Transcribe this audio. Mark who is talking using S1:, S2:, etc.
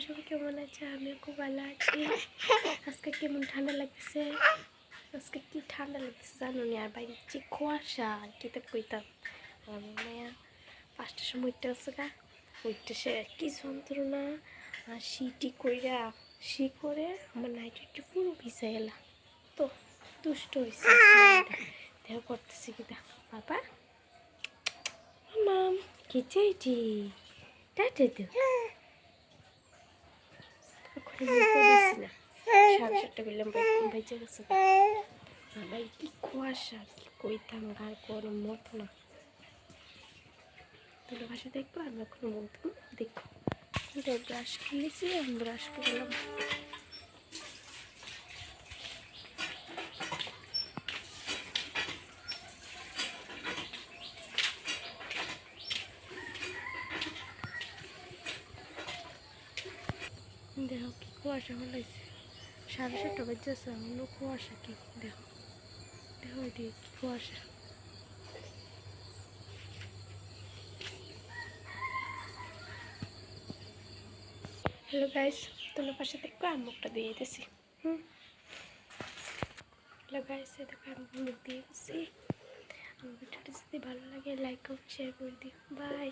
S1: সবাই কেমন আছে? আমিও খুব ভালো আছি। আজকে কেমন ঠান্ডা লাগতেছে, আজকে কি ঠান্ডা লাগতেছে জানো নি? আর বাইরে যে কুয়াশা, কিতা কইতাম। আমার মায়া 5টার সময় উঠতে আছে গা, উঠতে সে কি যন্ত্রণা। আর শীতই কইরা শি করে আমার নাইটি পুরো ভিজে এলা, তো দুষ্ট হয়েছে। দেহ করতেছি কিতা বাবা মাম কি চাইছি টাটে তো না 7:30 বললাম বেঁচে গেছে। ভাই কি কুয়াশা, কি কইতাম গার গরম মতো না। তোর ভাষা দেখবো আমি এখনো বলতাম দেখো। ব্রাশ খেয়েছি, আমি ব্রাশ করলাম। দেখো কি কুয়াশা হলাইছে, 7:30 বাজছে, এখনো কুয়াশা। কি দেখো দেখো এদিকে কি কুয়াশা। হ্যালো গাইস, তোমার পাশে দেখবো আমি মুখটা দিয়ে দিতেছি। হ্যালো গাইস, দেখো আমি মুখ দিয়ে দিচ্ছি। আমার ভিডিওটা যদি ভালো লাগে লাইক কমেন্ট শেয়ার করে দিও। বাই।